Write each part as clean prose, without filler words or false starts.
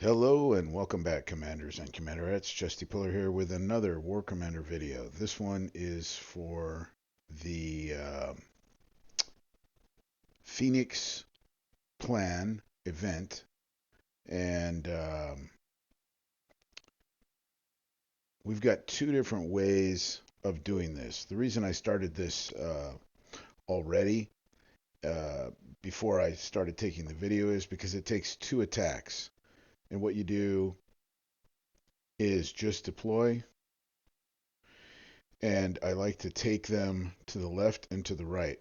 Hello and welcome back, Commanders and Commanderettes. Justy Puller here with another War Commander video. This one is for the Pheonix plan event, and we've got two different ways of doing this. The reason I started this already uh, before I started taking the video is because it takes two attacks, and what you do is just deploy, and I like to take them to the left and to the right.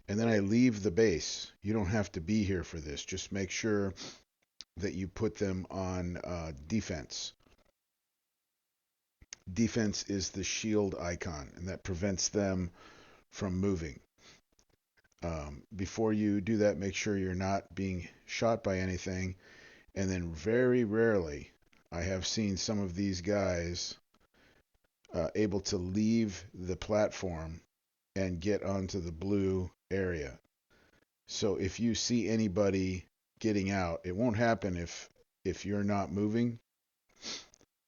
And then I leave the base. You don't have to be here for this. Just make sure that you put them on defense. Defense is the shield icon, and that prevents them from moving. Before you do that, make sure you're not being shot by anything. And then, very rarely, I have seen some of these guys able to leave the platform and get onto the blue area. So if you see anybody getting out, it won't happen if you're not moving.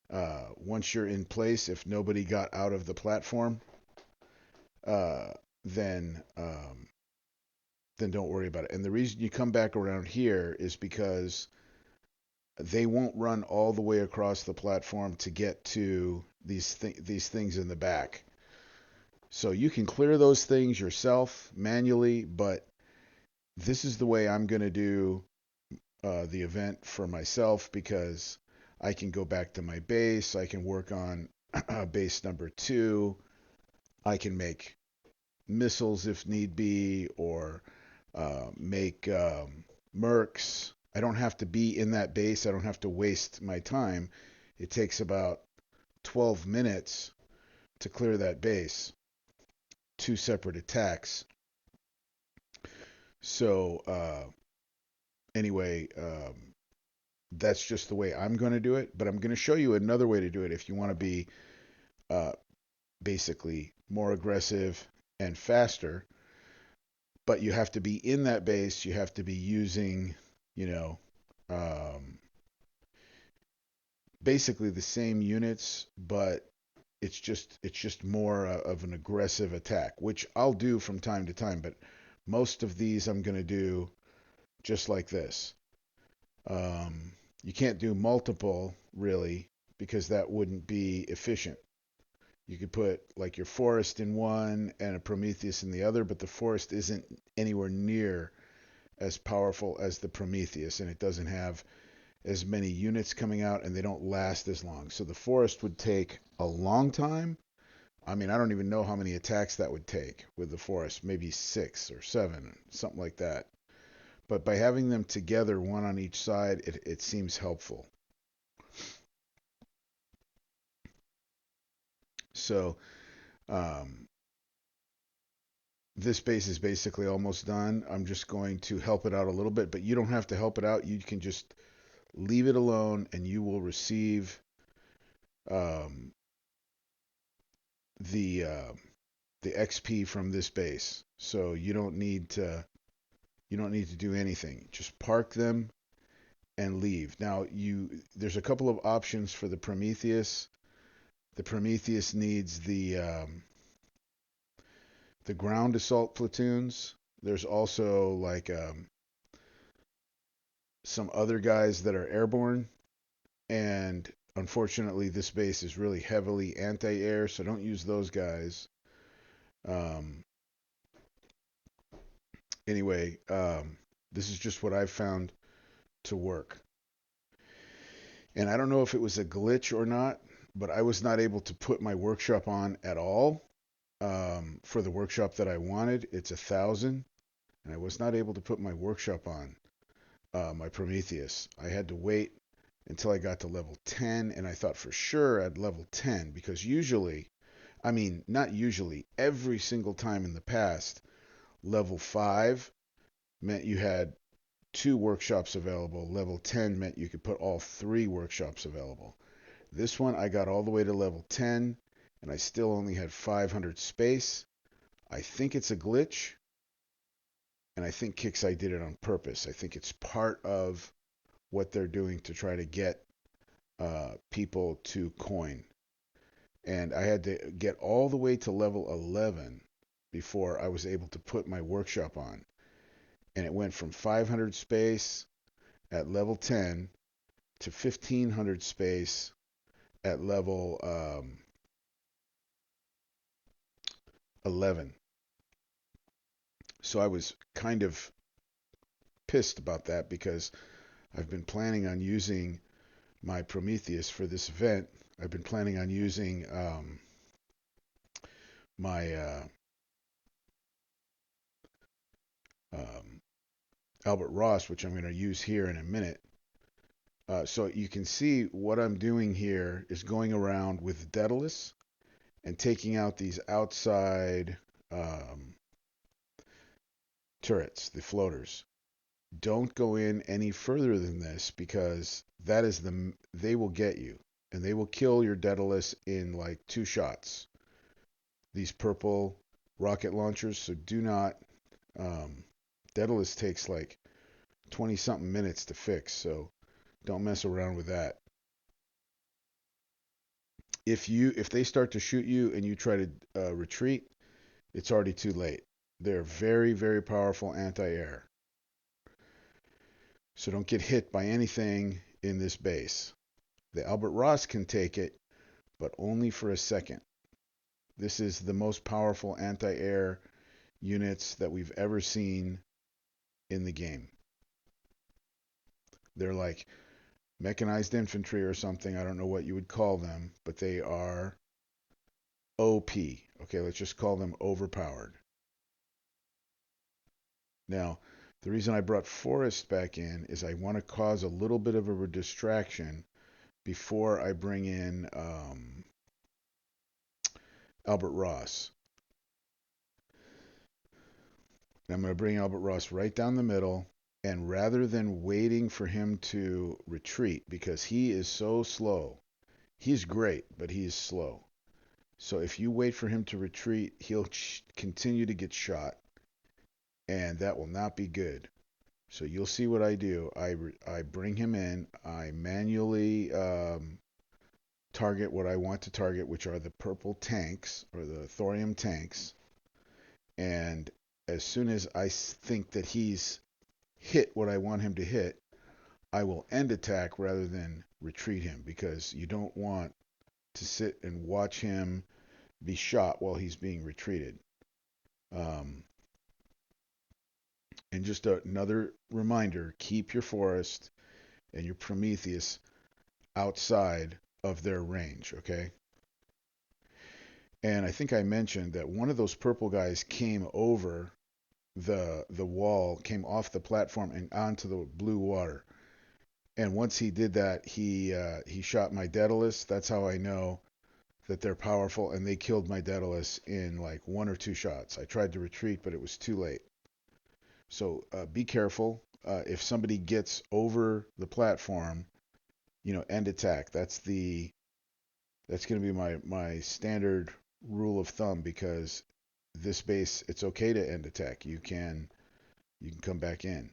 Once you're in place, if nobody got out of the platform, uh, then then don't worry about it. And the reason you come back around here is because they won't run all the way across the platform to get to these things in the back. So you can clear those things yourself manually, but this is the way I'm going to do the event for myself because I can go back to my base. I can work on base number two. I can make missiles if need be, or make mercs. I don't have to be in that base. I don't have to waste my time. It takes about 12 minutes to clear that base, two separate attacks. So, anyway, that's just the way I'm going to do it. But I'm going to show you another way to do it if you want to be uh, basically more aggressive and faster. But you have to be in that base. You have to be using, you know, um, basically the same units, but it's just more of an aggressive attack, which I'll do from time to time. But most of these I'm going to do just like this. Um, you can't do multiple really because that wouldn't be efficient. You could put like your Forrest in one and a Prometheus in the other, but the Forrest isn't anywhere near as powerful as the Prometheus, and it doesn't have as many units coming out, and they don't last as long. So the Forest would take a long time. I mean, I don't even know how many attacks that would take with the Forest, maybe 6 or 7, something like that. But by having them together, one on each side, it seems helpful. So um, this base is basically almost done. I'm just going to help it out a little bit, but you don't have to help it out. You can just leave it alone, and you will receive um, the uh, the XP from this base. So you don't need to do anything. Just park them and leave. Now there's a couple of options for the Prometheus. The Prometheus needs the ground assault platoons. There's also like some other guys that are airborne, and unfortunately, this base is really heavily anti-air, so don't use those guys. Um, anyway, this is just what I've found to work. And I don't know if it was a glitch or not, but I was not able to put my workshop on at all for the workshop that I wanted. It's 1,000, and I was not able to put my workshop on my Prometheus. I had to wait until I got to level 10, and I thought for sure at level 10 because usually, I mean, not usually, every single time in the past, level 5 meant you had two workshops available. Level 10 meant you could put all three workshops available. This one, I got all the way to level 10, and I still only had 500 space. I think it's a glitch, and I think Kixeye did it on purpose. I think it's part of what they're doing to try to get people to coin. And I had to get all the way to level 11 before I was able to put my workshop on. And it went from 500 space at level 10 to 1500 space at level 11. So I was kind of pissed about that because I've been planning on using my Prometheus for this event. I've been planning on using my um, Albert Ross, which I'm going to use here in a minute. So you can see what I'm doing here is going around with Daedalus and taking out these outside um, turrets, the floaters. Don't go in any further than this because they will get you and they will kill your Daedalus in like 2 shots. These purple rocket launchers, so do not. Um, Daedalus takes like 20 something minutes to fix, so don't mess around with that. If they start to shoot you and you try to retreat, it's already too late. They're very, very powerful anti-air. So don't get hit by anything in this base. The Albert Ross can take it, but only for a second. This is the most powerful anti-air units that we've ever seen in the game. They're like mechanized infantry or something. I don't know what you would call them, but they are OP. Okay, let's just call them overpowered. Now, the reason I brought Forrest back in is I want to cause a little bit of a distraction before I bring in Albert Ross. I'm going to bring Albert Ross right down the middle, and rather than waiting for him to retreat, because he is so slow, he's great, but he is slow. So if you wait for him to retreat, he'll continue to get shot, and that will not be good. So you'll see what I do. I bring him in. I manually target what I want to target, which are the purple tanks or the thorium tanks. And as soon as I think that he's hit what I want him to hit, I will end attack rather than retreat him because you don't want to sit and watch him be shot while he's being retreated. Um, and just another reminder, keep your Forest and your Prometheus outside of their range, okay? And I think I mentioned that one of those purple guys came over the wall, came off the platform and onto the blue water. And once he did that, he shot my Daedalus. That's how I know that they're powerful, and they killed my Daedalus in like 1 or 2 shots. I tried to retreat, but it was too late. So be careful. If somebody gets over the platform, end attack. That's going to be my standard rule of thumb because this base, it's okay to end attack. You can come back in.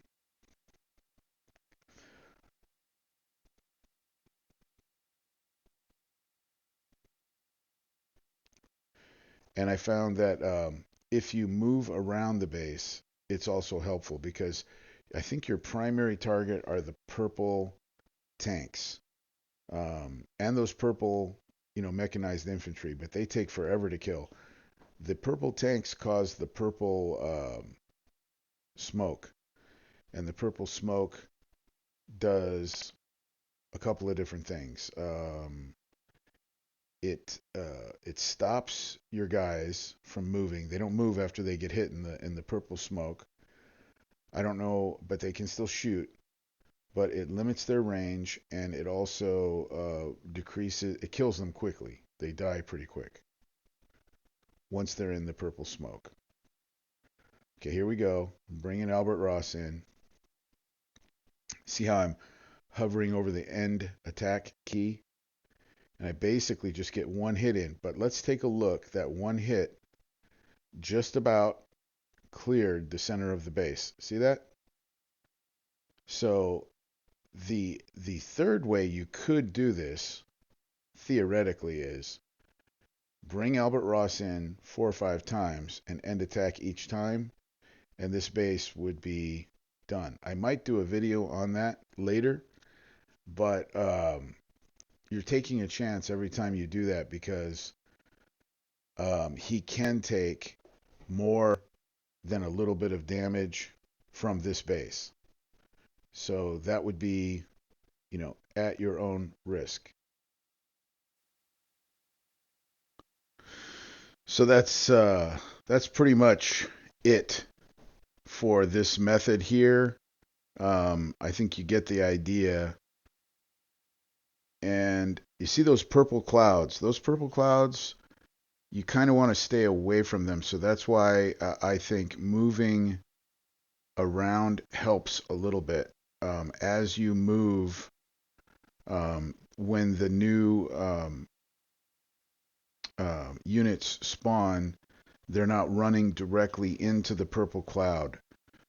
And I found that if you move around the base, it's also helpful because I think your primary target are the purple tanks and those purple, mechanized infantry, but they take forever to kill. The purple tanks cause the purple smoke, and the purple smoke does a couple of different things. It stops your guys from moving. They don't move after they get hit in the purple smoke. I don't know, but they can still shoot. But it limits their range, and it also decreases. It kills them quickly. They die pretty quick once they're in the purple smoke. Okay, here we go. I'm bringing Albert Ross in. See how I'm hovering over the end attack key? And I basically just get one hit in. But let's take a look. That one hit just about cleared the center of the base. See that? So The third way you could do this theoretically is bring Albert Ross in 4 or 5 times and end attack each time, and this base would be done. I might do a video on that later, but you're taking a chance every time you do that because he can take more than a little bit of damage from this base. So that would be, at your own risk. So that's pretty much it for this method here. I think you get the idea. And you see those purple clouds? Those purple clouds, you kind of want to stay away from them. So that's why I think moving around helps a little bit. As you move, when the new units spawn, they're not running directly into the purple cloud.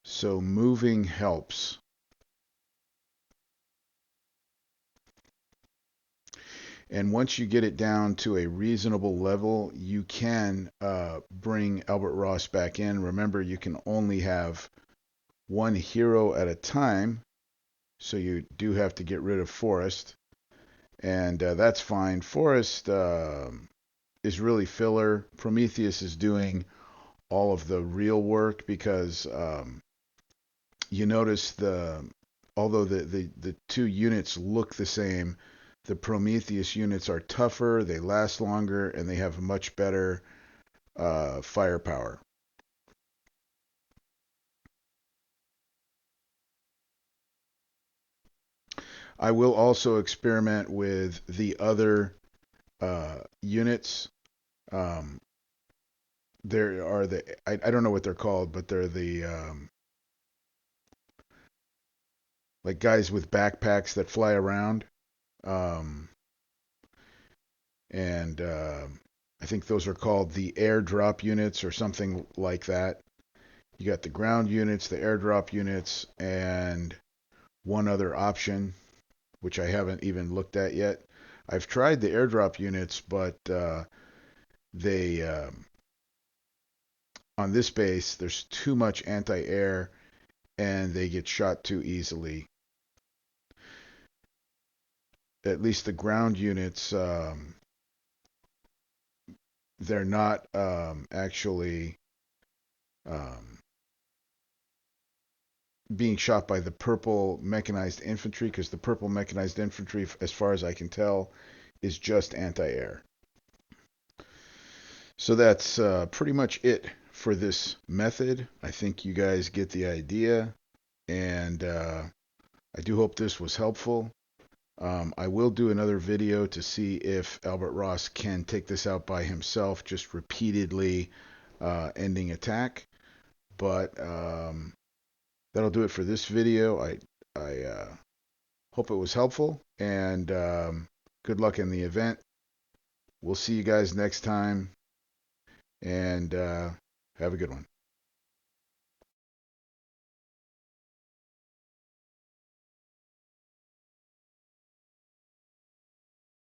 So moving helps. And once you get it down to a reasonable level, you can bring Albert Ross back in. Remember, you can only have one hero at a time, so you do have to get rid of Forrest, and that's fine. Forrest is really filler. Prometheus is doing all of the real work because you notice although the two units look the same, the Prometheus units are tougher, they last longer, and they have much better firepower. I will also experiment with the other units. Um, there are I don't know what they're called, but they're the like guys with backpacks that fly around. Um, and I think those are called the airdrop units or something like that. You got the ground units, the airdrop units, and one other option, which I haven't even looked at yet. I've tried the airdrop units, but they on this base there's too much anti-air, and they get shot too easily. At least the ground units, they're not actually um, being shot by the purple mechanized infantry, because the purple mechanized infantry, as far as I can tell, is just anti-air. So that's pretty much it for this method. I think you guys get the idea, and I do hope this was helpful. I will do another video to see if Albert Ross can take this out by himself, just repeatedly ending attack. But that'll do it for this video. I hope it was helpful, and good luck in the event. We'll see you guys next time, and have a good one.